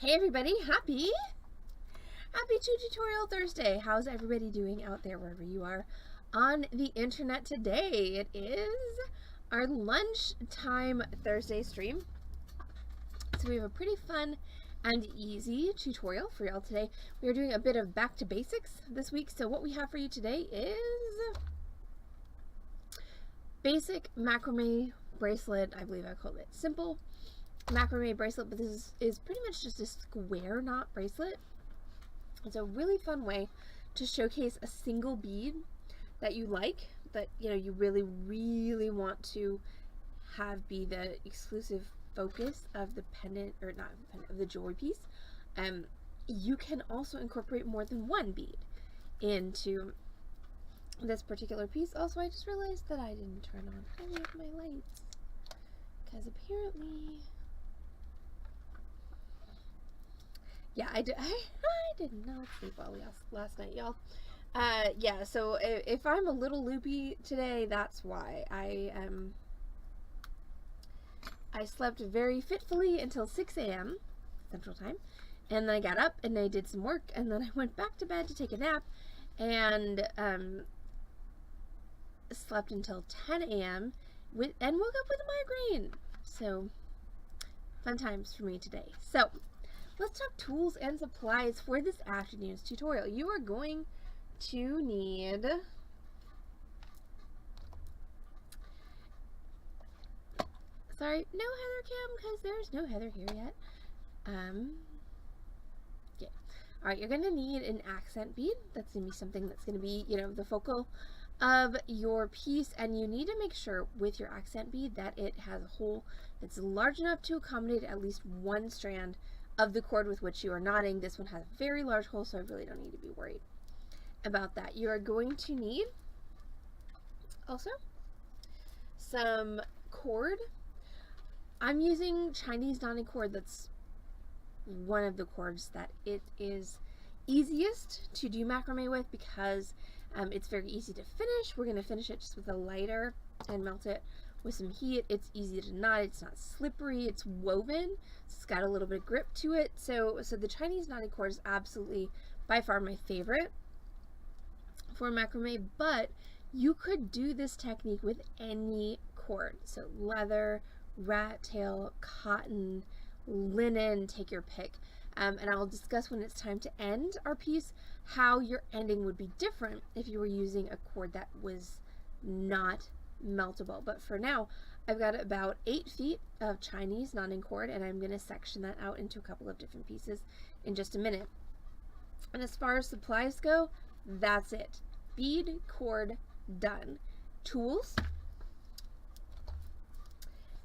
Hey everybody, happy Tutorial Thursday. How's everybody doing out there wherever you are on the internet today? It is our lunchtime Thursday stream. So we have a pretty fun and easy tutorial for y'all today. We are doing a bit of back to basics this week. So what we have for you today is basic macrame bracelet. I believe I called it simple macrame bracelet, but this is pretty much just a square knot bracelet. It's a really fun way to showcase a single bead that you like, that you really want to have be the exclusive focus of the pendant, or not pendant, of the jewelry piece. You can also incorporate more than one bead into this particular piece. Also, I just realized that I didn't turn on any of my lights because apparently, yeah, I did not sleep well last night, y'all. Yeah, so if I'm a little loopy today, that's why. I slept very fitfully until 6 a.m. Central Time, and then I got up and I did some work, and then I went back to bed to take a nap, and slept until 10 a.m. and woke up with a migraine. So, fun times for me today. So, let's talk tools and supplies for this afternoon's tutorial. You are going to need sorry, no Heather Cam, because there's no Heather here yet. Yeah. Alright, you're going to need an accent bead. That's going to be something that's going to be, the focal of your piece, and you need to make sure with your accent bead that it has a hole that's large enough to accommodate at least one strand of the cord with which you are knotting. This one has a very large hole, so I really don't need to be worried about that. You are going to need also some cord. I'm using Chinese knotting cord. That's one of the cords that it is easiest to do macrame with because it's very easy to finish. We're going to finish it just with a lighter and melt it with some heat. It's easy to knot. It's not slippery. It's woven. So it's got a little bit of grip to it. So the Chinese knotting cord is absolutely by far my favorite for macrame, but you could do this technique with any cord. So leather, rat tail, cotton, linen, take your pick. And I'll discuss when it's time to end our piece how your ending would be different if you were using a cord that was not meltable. But for now, I've got about 8 feet of Chinese knotting cord, and I'm going to section that out into a couple of different pieces in just a minute. And as far as supplies go, that's it. Bead, cord, done. Tools.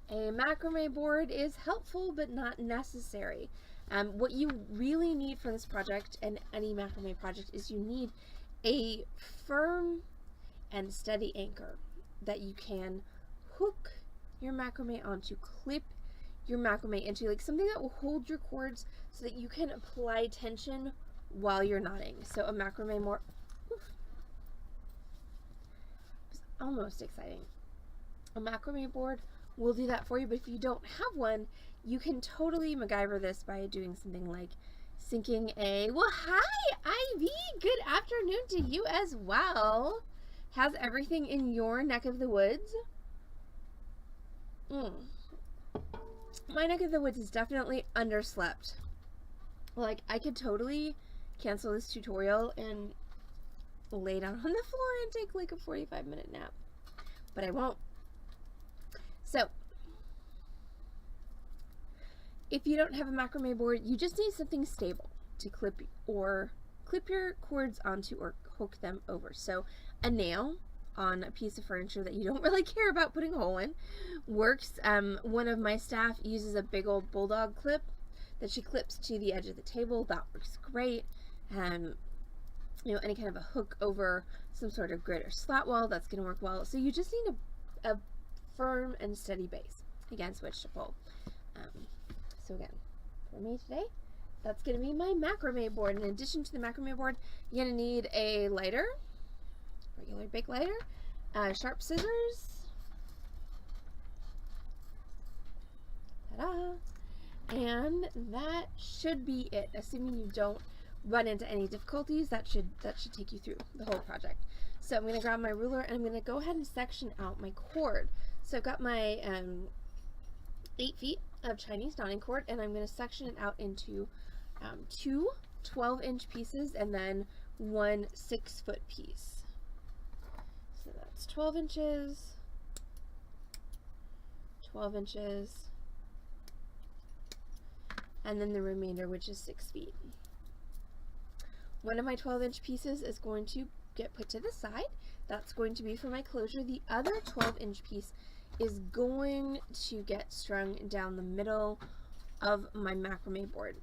A macrame board is helpful but not necessary. What you really need for this project and any macrame project is you need a firm and steady anchor that you can hook your macrame onto, clip your macrame into, like something that will hold your cords so that you can apply tension while you're knotting. So a macrame board, it's almost exciting. A macrame board will do that for you, but if you don't have one, you can totally MacGyver this by doing something like sinking a, well, hi Ivy, good afternoon to you as well. How's everything in your neck of the woods? My neck of the woods is definitely underslept. Like, I could totally cancel this tutorial and lay down on the floor and take like a 45-minute nap, but I won't. So, if you don't have a macrame board, you just need something stable to clip your cords onto or hook them over. So a nail on a piece of furniture that you don't really care about putting a hole in works. One of my staff uses a big old bulldog clip that she clips to the edge of the table. That works great. Any kind of a hook over some sort of grid or slat wall, that's going to work well. So you just need a firm and steady base. Again, switch to pole. So again, for me today, that's going to be my macrame board. In addition to the macrame board, you're going to need a lighter, regular big lighter, sharp scissors, ta-da, And that should be it, assuming you don't run into any difficulties. That should take you through the whole project. So I'm going to grab my ruler and I'm going to go ahead and section out my cord. So I've got my 8 feet of Chinese knotting cord, and I'm going to section it out into 2 12-inch pieces and then 1 6-foot piece. So that's 12 inches, 12 inches, and then the remainder, which is 6 feet. One of my 12-inch pieces is going to get put to the side. That's going to be for my closure. The other 12-inch piece is going to get strung down the middle of my macrame board.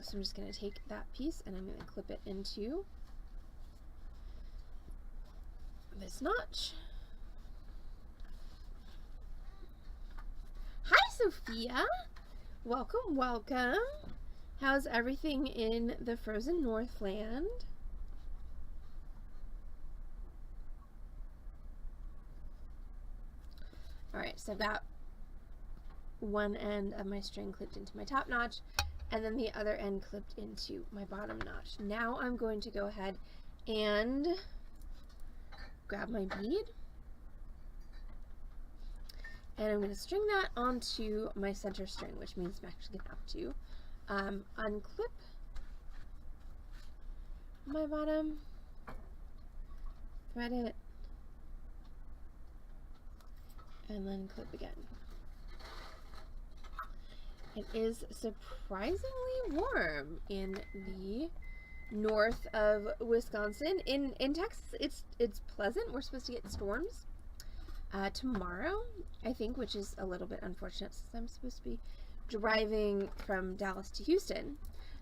So I'm just going to take that piece and I'm going to clip it into this notch. Hi, Sophia! Welcome, welcome. How's everything in the frozen Northland? Alright, so I've got one end of my string clipped into my top notch and then the other end clipped into my bottom notch. Now I'm going to go ahead and grab my bead and I'm going to string that onto my center string, which means I'm actually going to have to unclip my bottom, thread it, and then clip again. It is surprisingly warm in the north of Wisconsin. In Texas, it's pleasant. We're supposed to get storms tomorrow, I think, which is a little bit unfortunate since I'm supposed to be driving from Dallas to Houston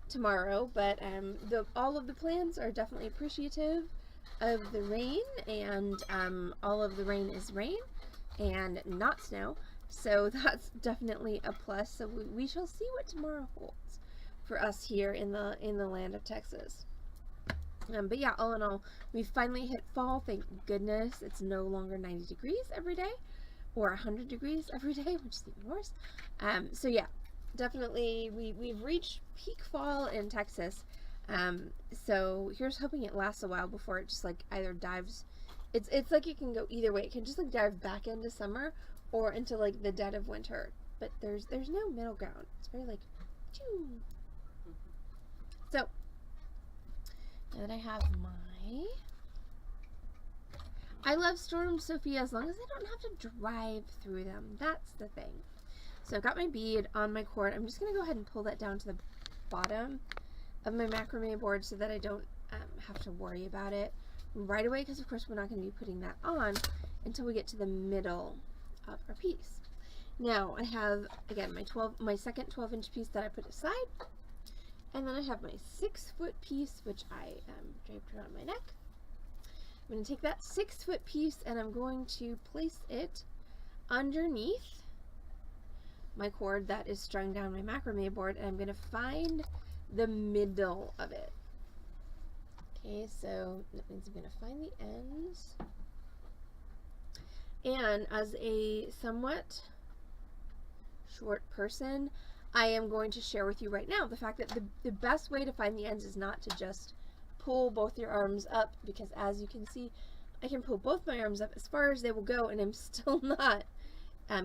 tomorrow. But all of the plans are definitely appreciative of the rain, and all of the rain is rain and not snow, so that's definitely a plus. So we shall see what tomorrow holds for us here in the land of Texas. But yeah, all in all, we finally hit fall, thank goodness. It's no longer 90 degrees every day or 100 degrees every day, which is even worse. So yeah, definitely we've reached peak fall in Texas. So here's hoping it lasts a while before it just like either dives. It's like it can go either way. It can just like dive back into summer or into like the dead of winter. But there's no middle ground. It's very like, choo. So now that I have my, I love storms, Sophia, as long as I don't have to drive through them. That's the thing. So I've got my bead on my cord. I'm just gonna go ahead and pull that down to the bottom of my macrame board so that I don't have to worry about it right away, because of course we're not going to be putting that on until we get to the middle of our piece. Now I have again my second 12-inch piece that I put aside, and then I have my 6-foot piece which I draped around my neck. I'm going to take that 6-foot piece and I'm going to place it underneath my cord that is strung down my macrame board, and I'm going to find the middle of it. Okay, so that means I'm going to find the ends. And as a somewhat short person, I am going to share with you right now the fact that the best way to find the ends is not to just pull both your arms up, because as you can see, I can pull both my arms up as far as they will go and I'm still not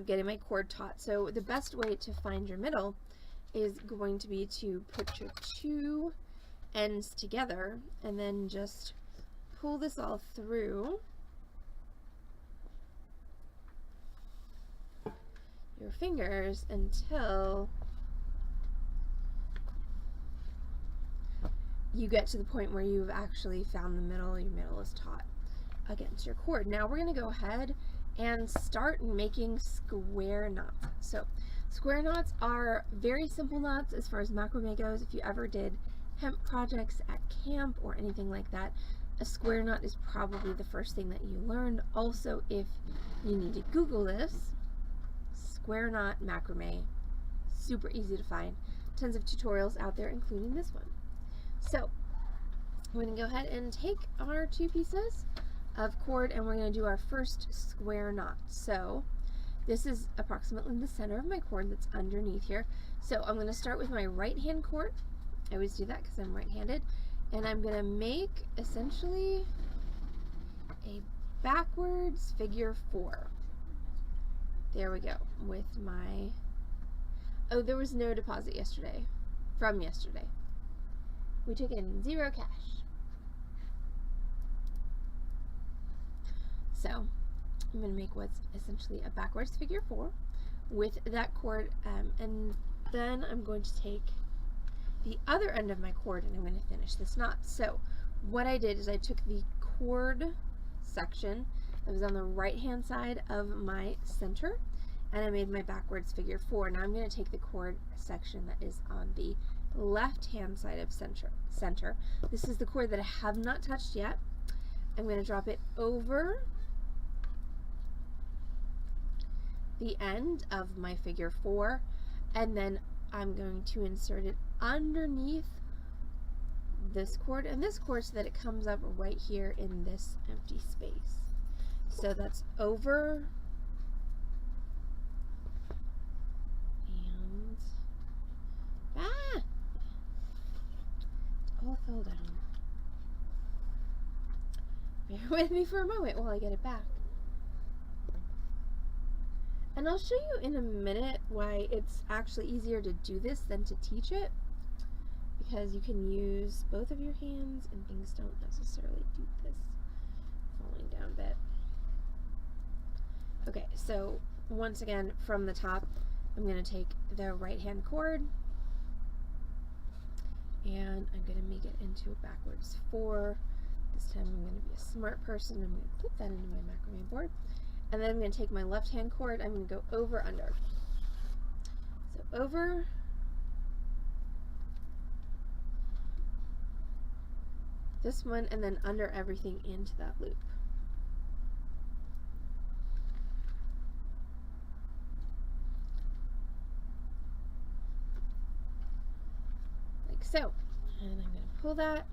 getting my cord taut. So the best way to find your middle is going to be to put your two ends together and then just pull this all through your fingers until you get to the point where you've actually found the middle. Your middle is taut against your cord. Now we're going to go ahead and start making square knots. So square knots are very simple knots as far as macrame goes. If you ever did hemp projects at camp or anything like that, a square knot is probably the first thing that you learned. Also, if you need to Google this, square knot macrame, super easy to find. Tons of tutorials out there, including this one. So we're going to go ahead and take our two pieces of cord and we're going to do our first square knot. So this is approximately the center of my cord that's underneath here. So I'm going to start with my right hand cord. I always do that because I'm right-handed. And I'm going to make essentially a backwards figure 4. There we go. With my, oh, there was no deposit yesterday, from yesterday. We took in 0 cash. So I'm going to make what's essentially a backwards figure 4 with that cord, and then I'm going to take the other end of my cord and I'm going to finish this knot. So what I did is I took the cord section that was on the right hand side of my center and I made my backwards figure 4. Now I'm going to take the cord section that is on the left hand side of center. This is the cord that I have not touched yet. I'm going to drop it over the end of my figure 4, and then I'm going to insert it underneath this cord and this cord so that it comes up right here in this empty space. So that's over and it all fell down. Bear with me for a moment while I get it back. And I'll show you in a minute why it's actually easier to do this than to teach it, because you can use both of your hands and things don't necessarily do this falling down bit. Okay, so once again from the top, I'm going to take the right hand cord and I'm going to make it into a backwards 4. This time I'm going to be a smart person. I'm going to clip that into my macrame board. And then I'm going to take my left hand cord, I'm going to go over under. So over, this one, and then under everything into that loop. Like so. And I'm going to pull that.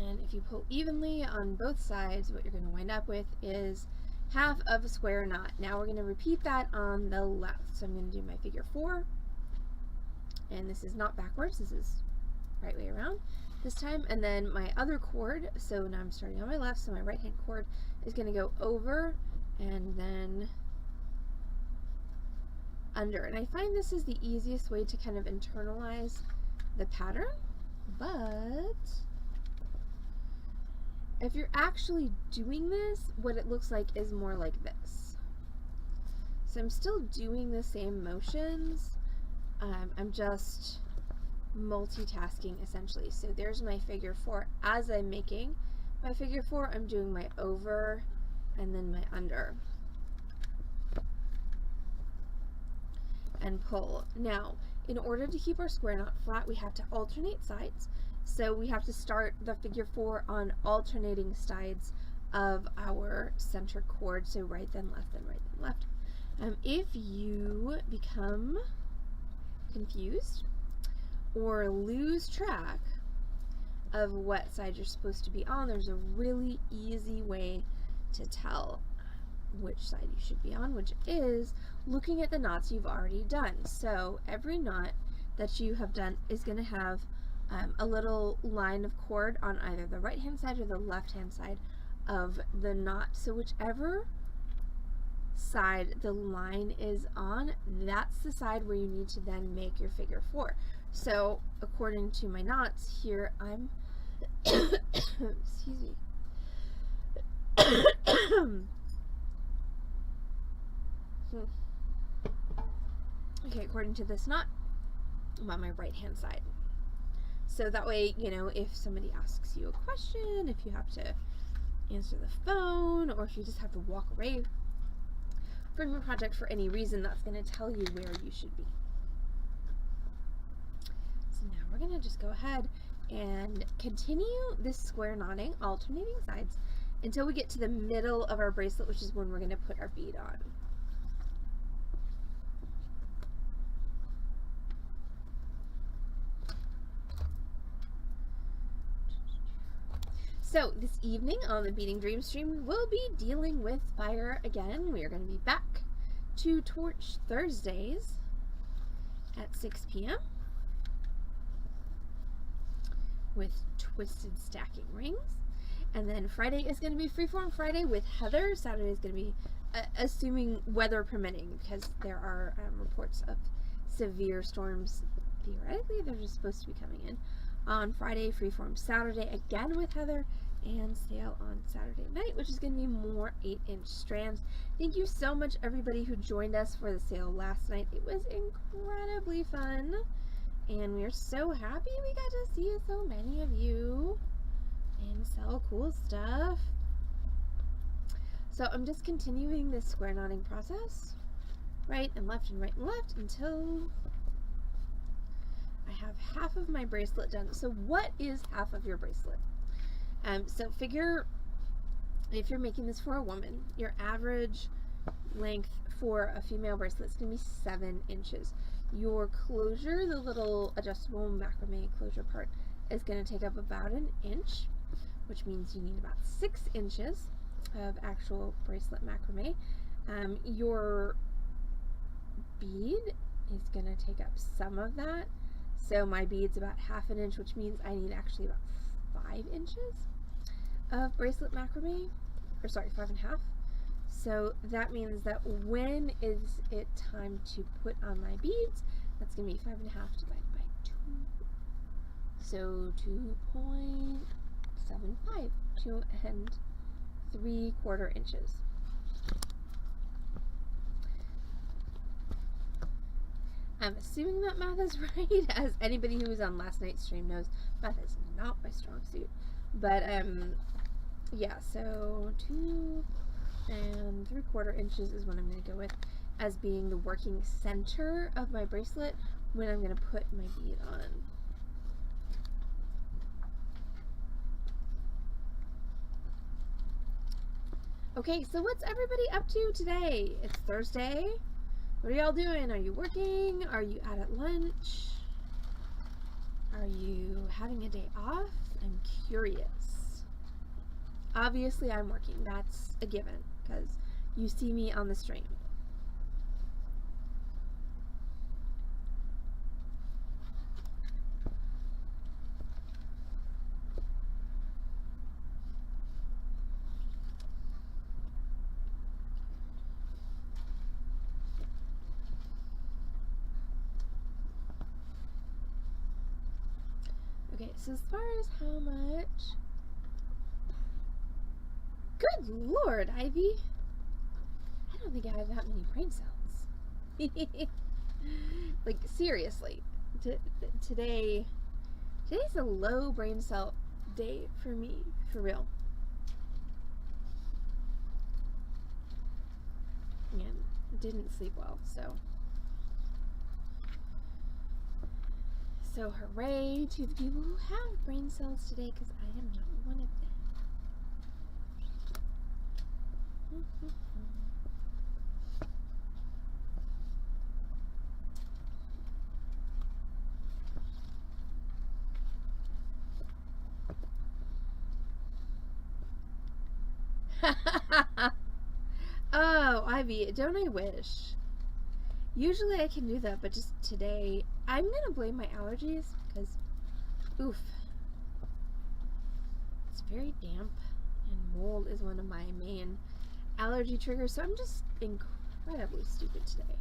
And if you pull evenly on both sides, what you're going to wind up with is half of a square knot. Now we're going to repeat that on the left. So I'm going to do my figure 4, and this is not backwards, this is right way around this time, and then my other cord, so now I'm starting on my left, so my right hand cord is going to go over and then under. And I find this is the easiest way to kind of internalize the pattern, but if you're actually doing this, what it looks like is more like this. So I'm still doing the same motions, I'm just multitasking essentially. So there's my figure 4. As I'm making my figure 4, I'm doing my over and then my under. And pull. Now, in order to keep our square knot flat, we have to alternate sides. So we have to start the figure 4 on alternating sides of our center cord. So right then left, then right then left. If you become confused or lose track of what side you're supposed to be on, there's a really easy way to tell which side you should be on, which is looking at the knots you've already done. So every knot that you have done is going to have a little line of cord on either the right hand side or the left hand side of the knot. So whichever side the line is on, that's the side where you need to then make your figure 4. So according to my knots here, I'm excuse me. Okay, according to this knot, I'm on my right hand side. So that way, you know, if somebody asks you a question, if you have to answer the phone, or if you just have to walk away from your project for any reason, that's going to tell you where you should be. So now we're going to just go ahead and continue this square knotting, alternating sides, until we get to the middle of our bracelet, which is when we're going to put our bead on. So this evening on the Beading Dream Stream, we'll be dealing with fire again. We are going to be back 2 torch Thursdays at 6 p.m. with twisted stacking rings. And then Friday is going to be Freeform Friday with Heather. Saturday is going to be, assuming weather permitting, because there are reports of severe storms. Theoretically, they're just supposed to be coming in. On Friday, Freeform Saturday again with Heather, and sale on Saturday night, which is going to be more 8-inch strands. Thank you so much, everybody who joined us for the sale last night. It was incredibly fun, and we are so happy we got to see so many of you and sell cool stuff. So I'm just continuing this square knotting process, right and left and right and left, until I have half of my bracelet done. So what is half of your bracelet? So figure, if you're making this for a woman, your average length for a female bracelet is going to be 7 inches. Your closure, the little adjustable macrame closure part, is going to take up about 1 inch, which means you need about 6 inches of actual bracelet macrame. Your bead is going to take up some of that. So my bead's about 1/2 inch, which means I need actually about 5 inches of bracelet macrame, or sorry, 5.5. So that means that when is it time to put on my beads? That's going to be 5.5 divided by 2. So 2.75, 2 3/4 inches. I'm assuming that math is right, as anybody who was on last night's stream knows, math is not my strong suit. But yeah, so 2 3/4 inches is what I'm going to go with as being the working center of my bracelet when I'm going to put my bead on. Okay, so what's everybody up to today? It's Thursday. What are y'all doing? Are you working? Are you out at lunch? Are you having a day off? I'm curious. Obviously, I'm working. That's a given, because you see me on the stream. Okay, so as far as how much... Good Lord, Ivy! I don't think I have that many brain cells. Like, seriously. Today's a low brain cell day for me, for real. And didn't sleep well, so... So hooray to the people who have brain cells today, because I am not one of them. Oh, Ivy, don't I wish? Usually I can do that, but just today, I'm gonna blame my allergies, because, oof, it's very damp, and mold is one of my main allergy triggers, so I'm just incredibly stupid today.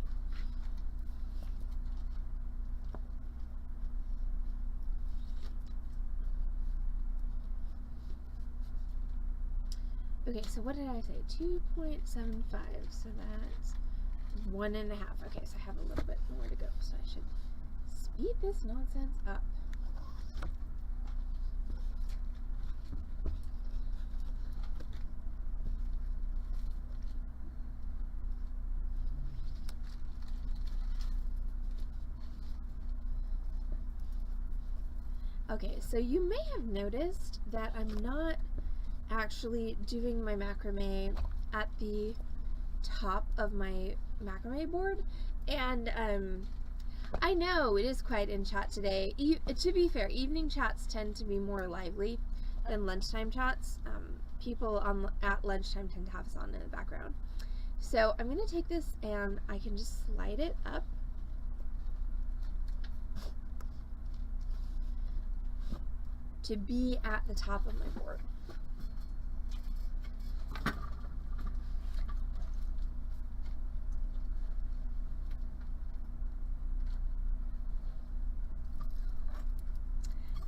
Okay, so what did I say? 2.75, so that's 1.5. Okay, so I have a little bit more to go, so I should speed this nonsense up. Okay, so you may have noticed that I'm not actually doing my macrame at the top of my macrame board, and I know it is quiet in chat today. To be fair, evening chats tend to be more lively than lunchtime chats. People at lunchtime tend to have us on in the background. So I'm going to take this and I can just slide it up to be at the top of my board.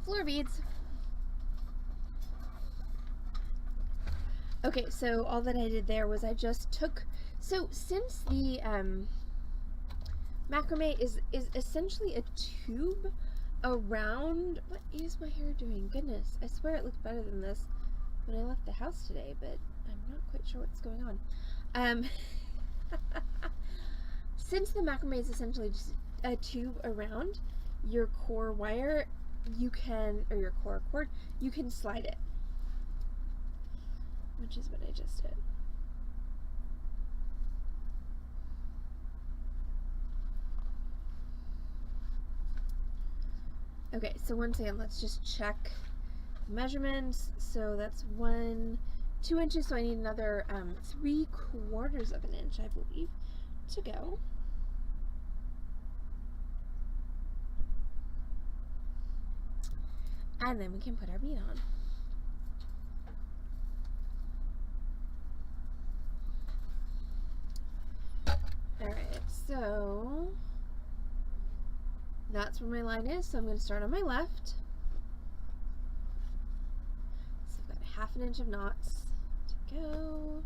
Floor beads. Okay, so all that I did there was I just took, so since the macrame is essentially a tube around, what is my hair doing? Goodness, I swear it looked better than this when I left the house today, but I'm not quite sure what's going on. Since the macrame is essentially just a tube around your core wire, you can, or your core cord, you can slide it, which is what I just did. Okay, so once again, let's just check measurements. So that's 2 inches, so I need another 3/4 of an inch, I believe, to go. And then we can put our bead on. Alright, so that's where my line is, so I'm going to start on my left. So I've got 1/2 inch of knots to go.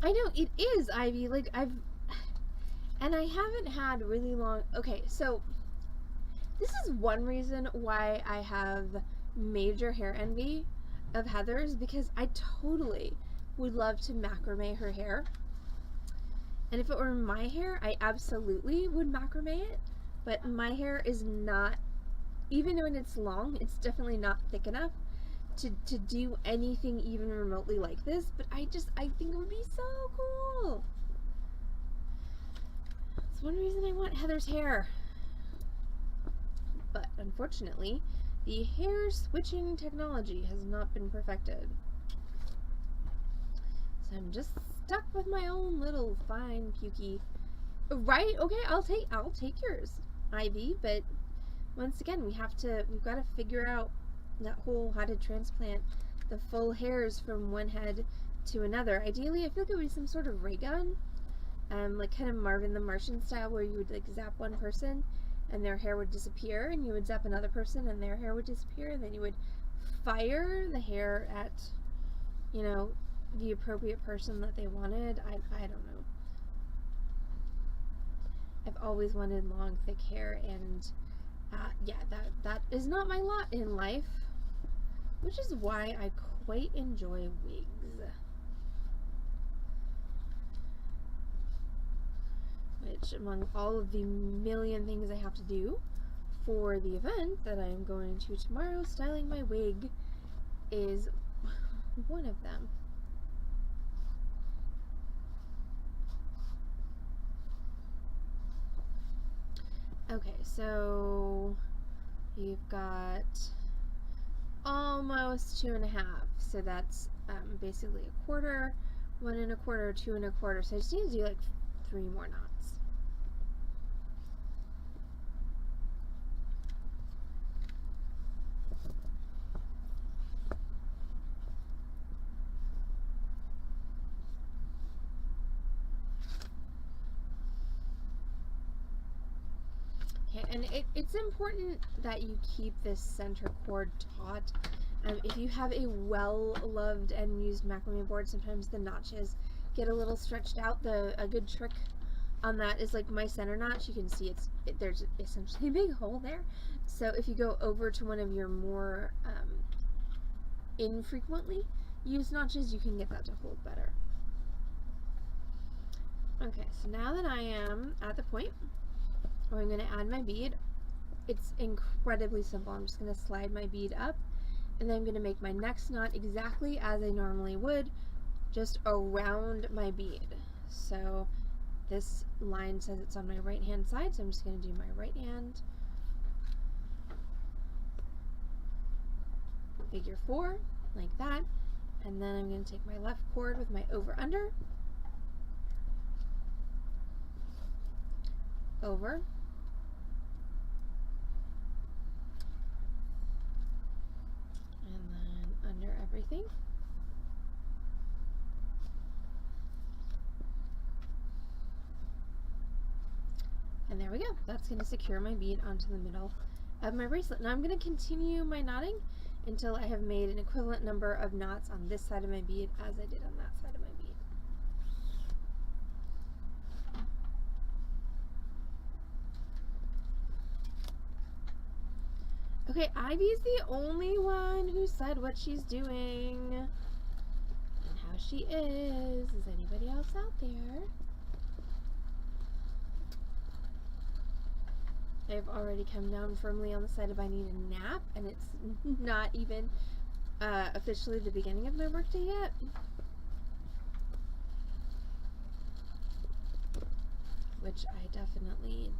I know, it is, Ivy. Like, I haven't had really long, okay, so this is one reason why I have major hair envy of Heather's, because I totally would love to macrame her hair. And if it were my hair, I absolutely would macrame it, but my hair is not, even when it's long, it's definitely not thick enough to do anything even remotely like this, but I think it would be so cool. It's one reason I want Heather's hair. But unfortunately, the hair switching technology has not been perfected. So I'm just stuck with my own little fine pukey. Right? Okay, I'll take yours, Ivy, but once again, we've got to figure out that whole how to transplant the full hairs from one head to another. Ideally, I feel like it would be some sort of ray gun, like kind of Marvin the Martian style, where you would like zap one person and their hair would disappear, and you would zap another person and their hair would disappear, and then you would fire the hair at, you know, the appropriate person that they wanted. I don't know. I've always wanted long, thick hair, and yeah, that is not my lot in life, which is why I quite enjoy wigs. Which, among all of the million things I have to do for the event that I am going to tomorrow, styling my wig is one of them. Okay, so you've got almost 2 1/2, so that's basically 1/4, 1 1/4, 2 1/4, so I just need to do like 3 more knots. And it's important that you keep this center cord taut. If you have a well-loved and used macrame board, sometimes the notches get a little stretched out. A good trick on that is like my center notch. You can see there's essentially a big hole there. So if you go over to one of your more infrequently used notches, you can get that to hold better. Okay, so now that I am at the point where I'm going to add my bead, it's incredibly simple. I'm just going to slide my bead up, and then I'm going to make my next knot exactly as I normally would, just around my bead. So this line says it's on my right hand side, so I'm just going to do my right hand, figure 4, like that, and then I'm going to take my left cord with my over under, over, and then under everything. And there we go. That's going to secure my bead onto the middle of my bracelet. Now I'm going to continue my knotting until I have made an equivalent number of knots on this side of my bead as I did on that side of my bead. Okay, Ivy's the only one who said what she's doing and how she is. Is anybody else out there? I've already come down firmly on the side of I need a nap, and it's not even officially the beginning of my workday yet. Which I definitely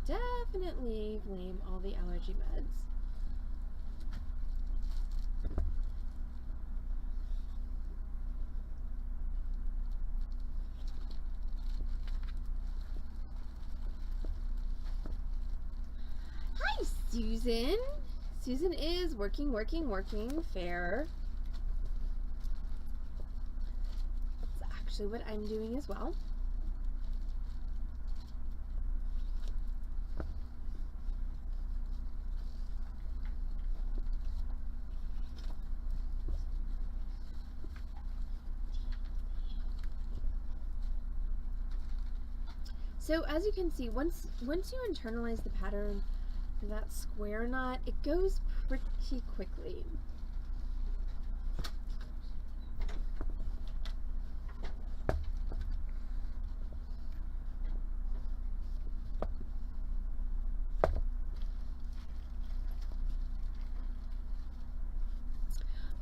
blame all the allergy meds. Hi, Susan. Susan is working, fair. That's actually what I'm doing as well. So as you can see, once you internalize the pattern for that square knot, it goes pretty quickly.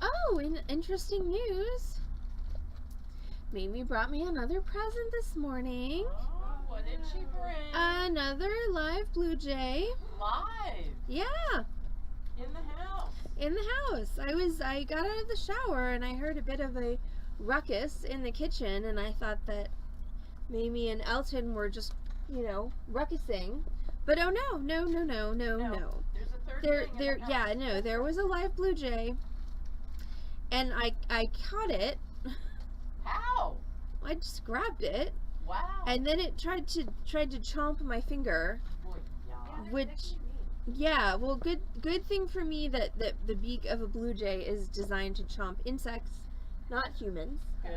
Oh, and interesting news. Mimi brought me another present this morning. Oh, what did she bring? Another live blue jay. Live? Yeah. In the house? In the house. I got out of the shower and I heard a bit of a ruckus in the kitchen, and I thought that Mimi and Elton were just, you know, ruckusing. But oh no. There's a third thing in the house. Yeah, no, there was a live blue jay. And I caught it. How? I just grabbed it. Wow. And then it tried to chomp my finger. Boy, yeah. Which, yeah, well, good thing for me that the beak of a blue jay is designed to chomp insects, not humans. Good.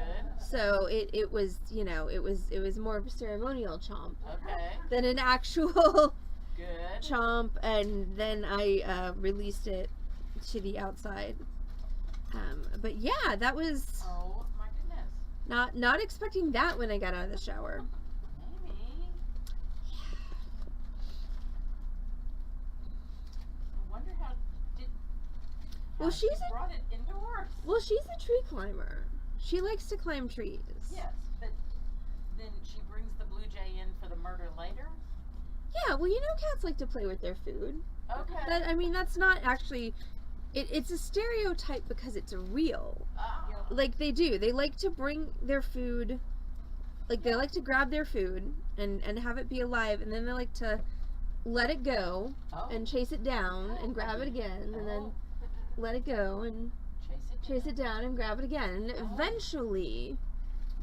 So it was, you know, it was more of a ceremonial chomp Okay. than an actual Good. chomp. And then I released it to the outside. But yeah, that was Oh my goodness. not expecting that when I got out of the shower. Amy. I wonder how Well, she brought it indoors. Well, she's a tree climber. She likes to climb trees. Yes, but then she brings the blue jay in for the murder later. Yeah, well, you know, cats like to play with their food. Okay. I mean, that's not actually. It's a stereotype because it's real. Like, they do. They like to bring their food. Like, they like to grab their food and have it be alive, and then they like to let it go and chase it down and grab it again, and then let it go and chase it down and grab it again. And eventually,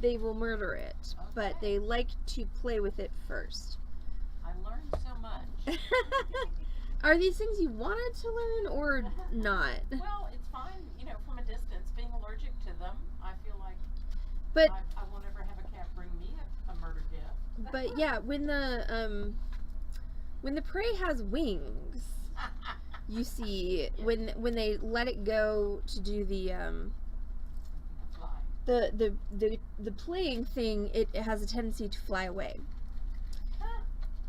they will murder it. But they like to play with it first. I learned so much. Are these things you wanted to learn or not? Well, it's fine, you know, from a distance. Being allergic to them, I feel like But I won't ever have a cat bring me a murder gift. but yeah, when the prey has wings, you see when they let it go to do the the playing thing, it has a tendency to fly away.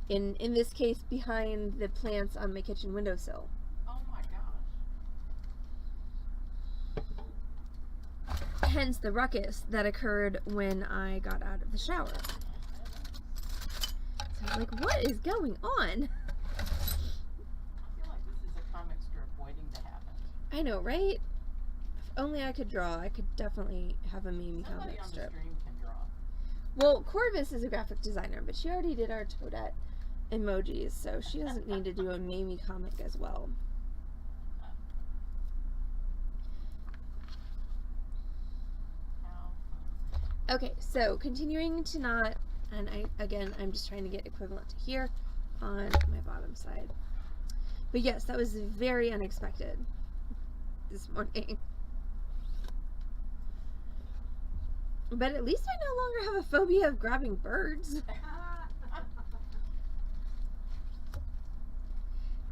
In this case, behind the plants on my kitchen windowsill. Oh my gosh. Hence the ruckus that occurred when I got out of the shower. So I'm like, what is going on? I feel like this is a comic strip waiting to happen. I know, right? If only I could draw, I could definitely have a Mamie Somebody comic on the strip. stream can draw. Well, Corvus is a graphic designer, but she already did our Toadette emojis, so she doesn't need to do a Mamie comic as well. Okay, so continuing to knot, and I'm just trying to get equivalent to here on my bottom side. But yes, that was very unexpected this morning. But at least I no longer have a phobia of grabbing birds.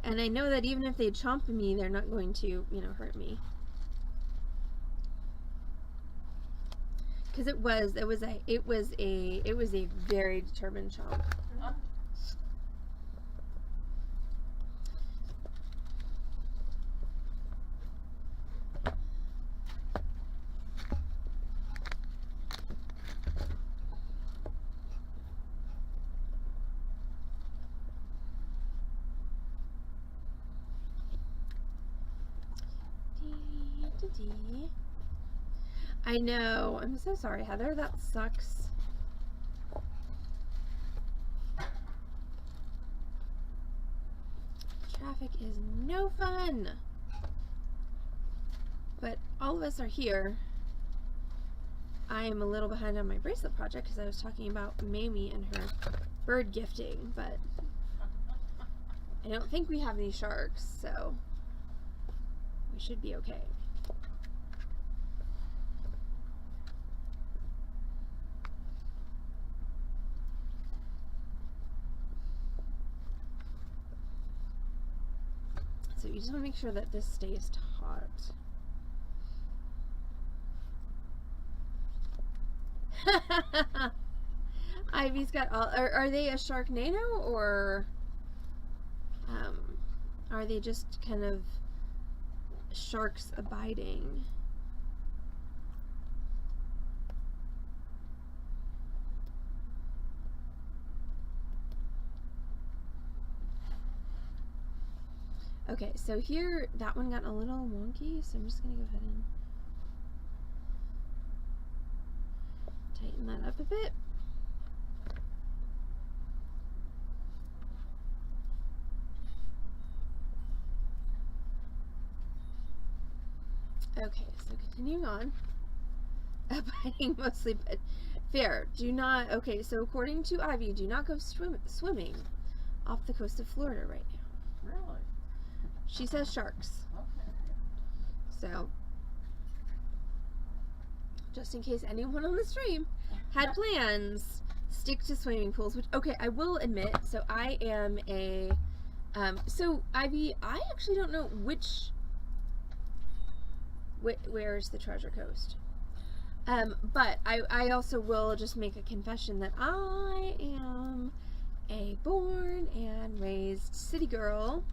And I know that even if they chomp me, they're not going to, hurt me. Because it was a very determined chomp. I know. I'm so sorry, Heather. That sucks. Traffic is no fun. But all of us are here. I am a little behind on my bracelet project because I was talking about Mamie and her bird gifting, but I don't think we have any sharks, so we should be okay. So you just want to make sure that this stays taut. Ivy's got all. Are they a Sharknado or are they just kind of sharks abiding? Okay, so here, that one got a little wonky, so I'm just going to go ahead and tighten that up a bit. Okay, so continuing on. Abiding mostly, but fair. Do not, okay, so according to Ivy, do not go swimming off the coast of Florida right now. Really? She says sharks. Okay. So, just in case anyone on the stream had plans, stick to swimming pools. Which, okay, I will admit, so I am a, so Ivy, I actually don't know where's the Treasure Coast. But I also will just make a confession that I am a born and raised city girl.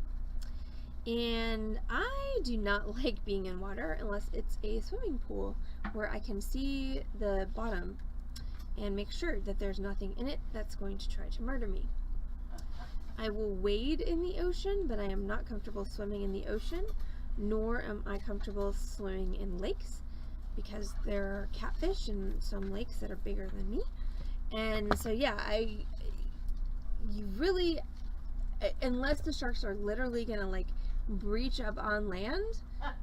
And I do not like being in water unless it's a swimming pool where I can see the bottom and make sure that there's nothing in it that's going to try to murder me. I will wade in the ocean, but I am not comfortable swimming in the ocean, nor am I comfortable swimming in lakes because there are catfish in some lakes that are bigger than me. And so yeah, you really, unless the sharks are literally gonna like breach up on land,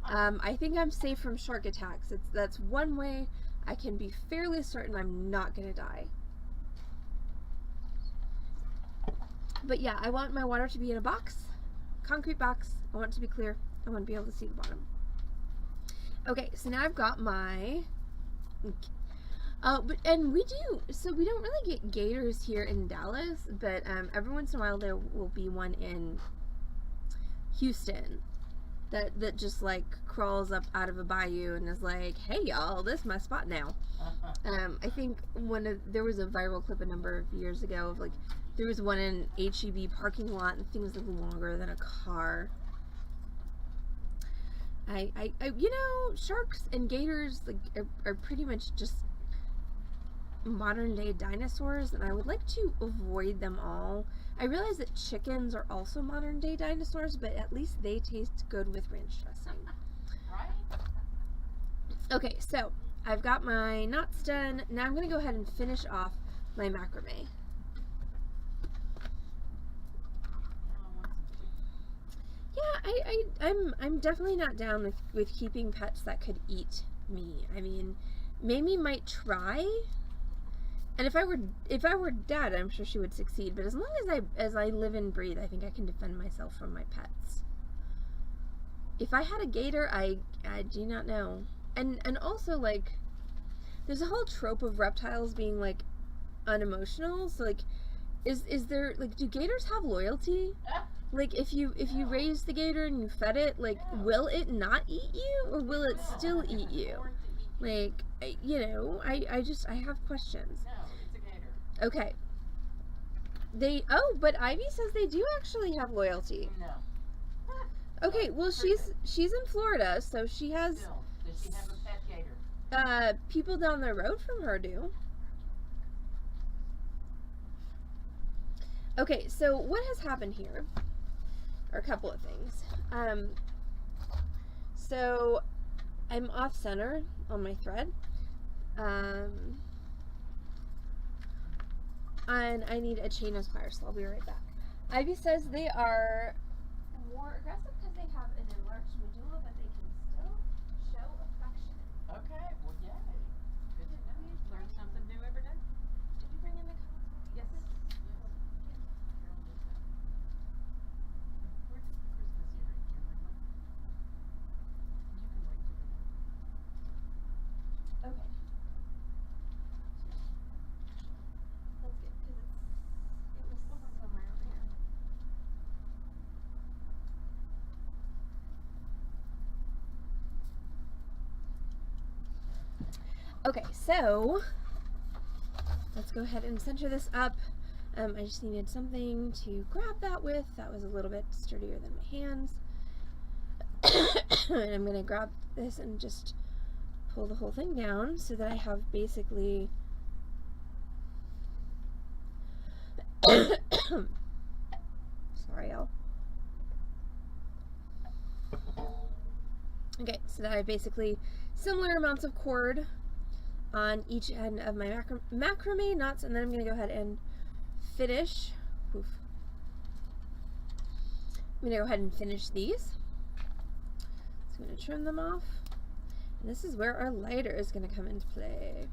I think I'm safe from shark attacks. That's one way I can be fairly certain I'm not gonna die. But yeah, I want my water to be in a box, concrete box. I want it to be clear. I want to be able to see the bottom. Okay, so now I've got my and we don't really get gators here in Dallas, but every once in a while there will be one in Houston that just like crawls up out of a bayou and is like, hey y'all, this is my spot now. I think there was a viral clip a number of years ago of like, there was one in HEB parking lot and things like longer than a car. I you know, sharks and gators like are pretty much just modern day dinosaurs, and I would like to avoid them all. I realize that chickens are also modern day dinosaurs, but at least they taste good with ranch dressing. Right? Okay, so I've got my knots done. Now I'm going to go ahead and finish off my macrame. Yeah, I'm definitely not down with keeping pets that could eat me. I mean, Mamie might try, and if I were dead, I'm sure she would succeed. But as long as I live and breathe, I think I can defend myself from my pets. If I had a gator, I do not know. And also, like, there's a whole trope of reptiles being like unemotional. So like, is there, like, do gators have loyalty? Like, if you raise the gator and you fed it, like, will it not eat you, or will it still eat you? Like, you know, I have questions. No, it's a gator. Okay. But Ivy says they do actually have loyalty. No. Okay, well, she's in Florida, so she has. Still, does she have a pet gator? People down the road from her do. Okay, so what has happened here are a couple of things. So I'm off center on my thread. And I need a chain of pliers, so I'll be right back. Ivy says they are more aggressive because they have an enlarged medulla, but they can still show affection. Okay, well, yay. Good to know. You learn something new every day. Did you bring in the coats? Yes. Where's the Christmas earring? Do you remember? You can wait till the Okay. That's good, because it was somewhere over here. Okay, so let's go ahead and center this up. I just needed something to grab that with. That was a little bit sturdier than my hands. And I'm going to grab this and just pull the whole thing down so that I have basically sorry, y'all. Okay, so that I have basically similar amounts of cord on each end of my macrame knots, and then I'm going to go ahead and finish. Oof. I'm going to go ahead and finish these. So I'm going to trim them off, and this is where our lighter is going to come into play.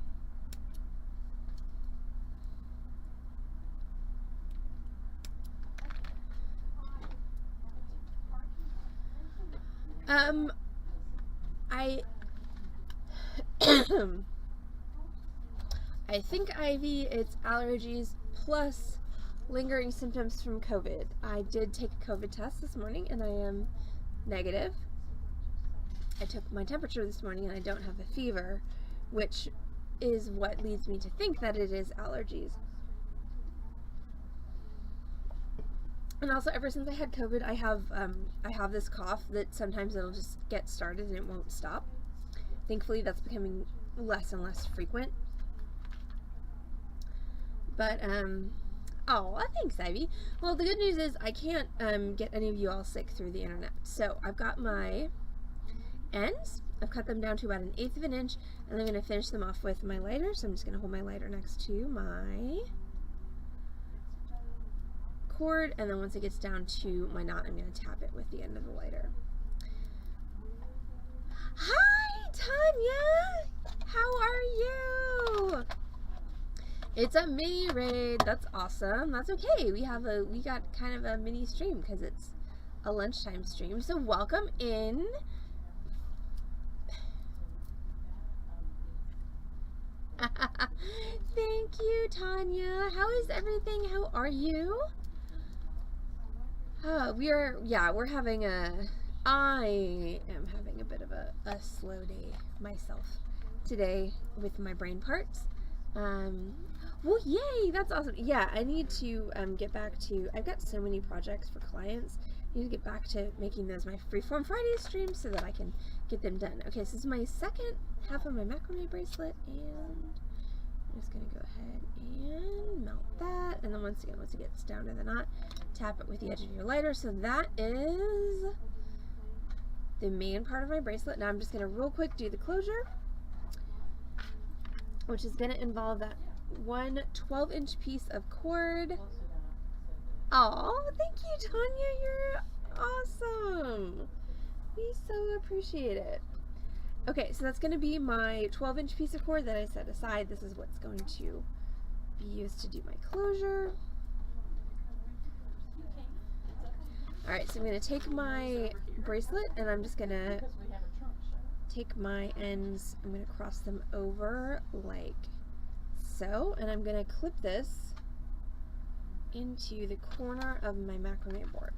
I think, Ivy, it's allergies plus lingering symptoms from COVID. I did take a COVID test this morning and I am negative. I took my temperature this morning and I don't have a fever, which is what leads me to think that it is allergies. And also, ever since I had COVID, I have this cough that sometimes it'll just get started and it won't stop. Thankfully, that's becoming less and less frequent. But, oh, thanks, Ivy. Well, the good news is I can't get any of you all sick through the internet. So I've got my ends. I've cut them down to about 1/8 of an inch, and I'm going to finish them off with my lighter. So I'm just going to hold my lighter next to my cord, and then once it gets down to my knot, I'm going to tap it with the end of the lighter. Hi, Tanya! How are you? It's a mini raid. That's awesome. That's okay. We got kind of a mini stream because it's a lunchtime stream. So welcome in. Thank you, Tanya. How is everything? How are you? We're having a I am having a bit of a slow day myself today with my brain parts. Well, yay, that's awesome. Yeah, I need to get back to, I've got so many projects for clients. I need to get back to making those my Freeform Friday streams so that I can get them done. Okay, so this is my second half of my macrame bracelet, and I'm just going to go ahead and melt that. And then once again, once it gets down to the knot, tap it with the edge of your lighter. So that is the main part of my bracelet. Now I'm just going to real quick do the closure, which is going to involve that one 12-inch piece of cord. Oh, thank you, Tanya. You're awesome. We so appreciate it. Okay, so that's going to be my 12-inch piece of cord that I set aside. This is what's going to be used to do my closure. Alright, so I'm going to take my bracelet and I'm just going to take my ends, I'm going to cross them over like so, and I'm going to clip this into the corner of my macrame board.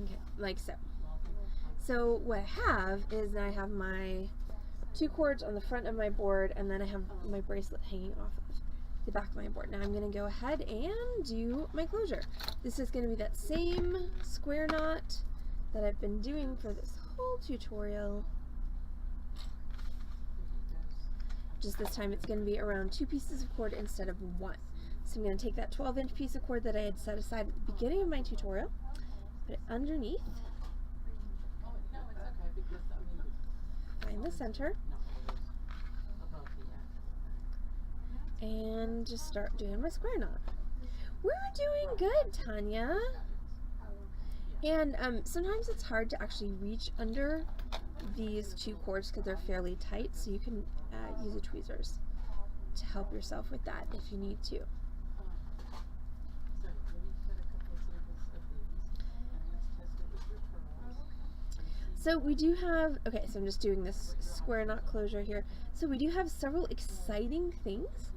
Okay, like so. So what I have is I have my 2 cords on the front of my board, and then I have my bracelet hanging off of the back of my board. Now I'm going to go ahead and do my closure. This is going to be that same square knot that I've been doing for this whole tutorial. Just this time it's going to be around 2 pieces of cord instead of 1. So I'm going to take that 12-inch piece of cord that I had set aside at the beginning of my tutorial, put it underneath, find the center, and just start doing my square knot. We're doing good, Tanya. And sometimes it's hard to actually reach under these 2 cords because they're fairly tight, so you can use the tweezers to help yourself with that if you need to. So we do have, okay, so I'm just doing this square knot closure here. So we do have several exciting things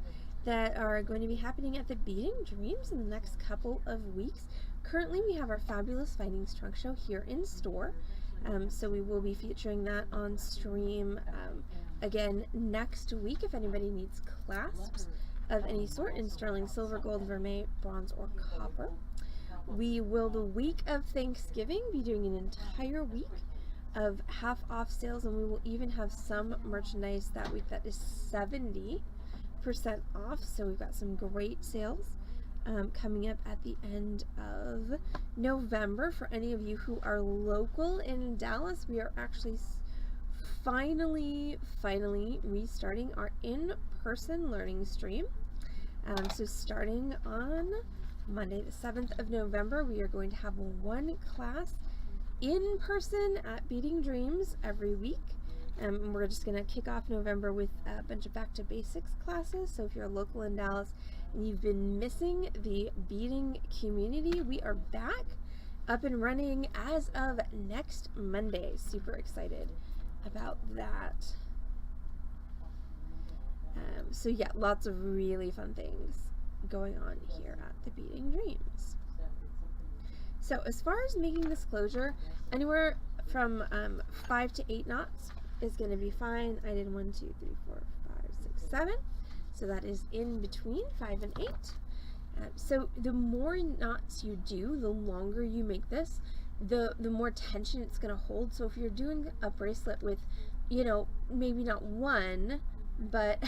that are going to be happening at the Beading Dreams in the next couple of weeks. Currently we have our fabulous Findings Trunk Show here in store. So we will be featuring that on stream again next week if anybody needs clasps of any sort in sterling silver, gold, vermeil, bronze, or copper. We will, the week of Thanksgiving, be doing an entire week of half-off sales, and we will even have some merchandise that week that is 70% off. So we've got some great sales coming up at the end of November. For any of you who are local in Dallas, we are actually finally restarting our in-person learning stream. So starting on Monday the 7th of November, we are going to have 1 class in person at Beading Dreams every week. We're just going to kick off November with a bunch of Back to Basics classes. So if you're local in Dallas and you've been missing the beading community, we are back up and running as of next Monday. Super excited about that. So yeah, lots of really fun things going on here at the Beading Dreams. So as far as making this closure, anywhere from 5 to 8 knots is going to be fine. I did 1, 2, 3, 4, 5, 6, 7. So that is in between 5 and 8. So the more knots you do, the longer you make this, the more tension it's going to hold. So if you're doing a bracelet with, you know, maybe not 1, but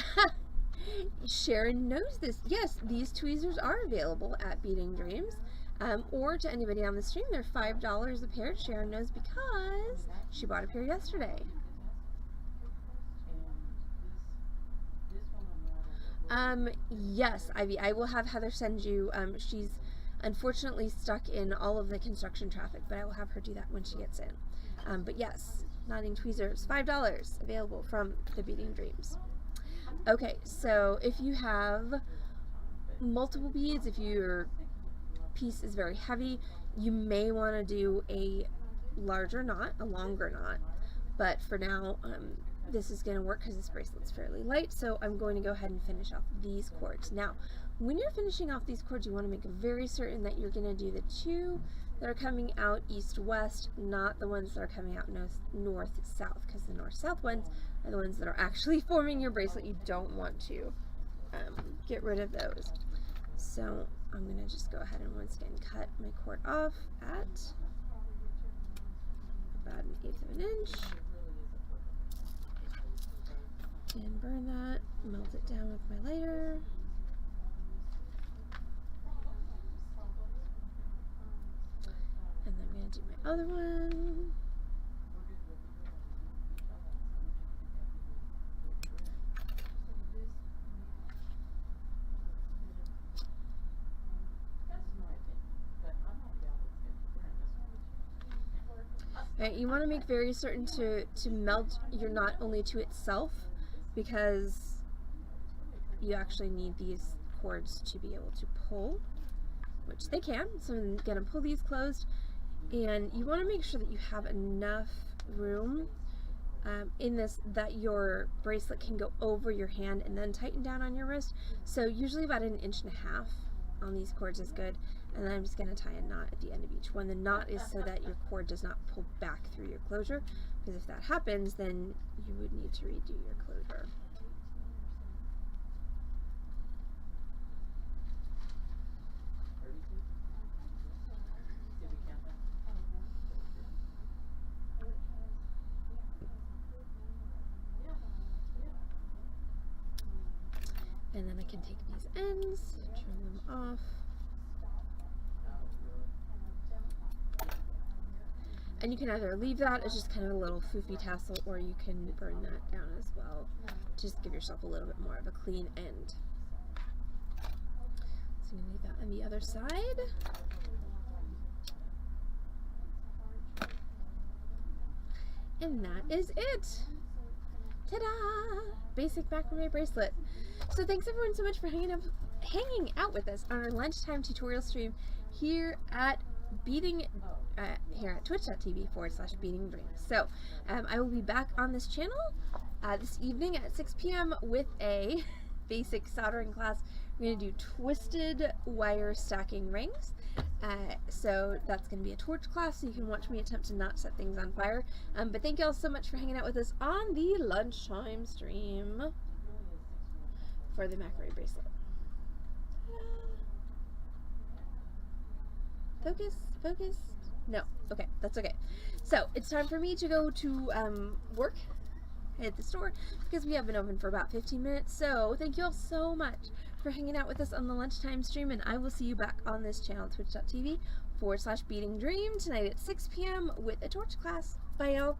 Sharon knows this. Yes, these tweezers are available at Beading Dreams. Or to anybody on the stream, they're $5 a pair. Sharon knows because she bought a pair yesterday. Yes, Ivy, I will have Heather send you, she's unfortunately stuck in all of the construction traffic, but I will have her do that when she gets in. But yes, knotting tweezers, $5 available from the Beading Dreams. Okay, so if you have multiple beads, if your piece is very heavy, you may want to do a larger knot, a longer knot, but for now this is going to work because this bracelet's fairly light, so I'm going to go ahead and finish off these cords. Now, when you're finishing off these cords, you want to make very certain that you're going to do the two that are coming out east-west, not the ones that are coming out north-south, because the north-south ones are the ones that are actually forming your bracelet. You don't want to get rid of those. So I'm going to just go ahead and once again cut my cord off at about 1/8 of an inch. And burn that, melt it down with my lighter. And then I'm going to do my other one. Right, you want to make very certain to melt your knot only to itself, because you actually need these cords to be able to pull, which they can. So I'm going to pull these closed, and you want to make sure that you have enough room in this that your bracelet can go over your hand and then tighten down on your wrist. So usually about 1.5 inches on these cords is good. And then I'm just going to tie a knot at the end of each one. The knot is so that your cord does not pull back through your closure, because if that happens, then you would need to redo your closure. And then I can take these ends, trim them off. And you can either leave that as just kind of a little foofy tassel, or you can burn that down as well. Just give yourself a little bit more of a clean end. So I'm going to leave that on the other side. And that is it. Ta-da! Basic macrame bracelet. So thanks everyone so much for hanging out with us on our lunchtime tutorial stream here at Beading, here at twitch.tv/Beading Dreams. So I will be back on this channel this evening at 6 p.m. with a basic soldering class. We're going to do twisted wire stacking rings. So that's going to be a torch class, so you can watch me attempt to not set things on fire. But thank you all so much for hanging out with us on the lunchtime stream for the macrame bracelet. Focus, focus. No, okay, that's okay. So it's time for me to go to work at the store, because we have been open for about 15 minutes. So thank you all so much for hanging out with us on the lunchtime stream, and I will see you back on this channel, twitch.tv/Beading Dream, tonight at 6 p.m. with a torch class. Bye, y'all.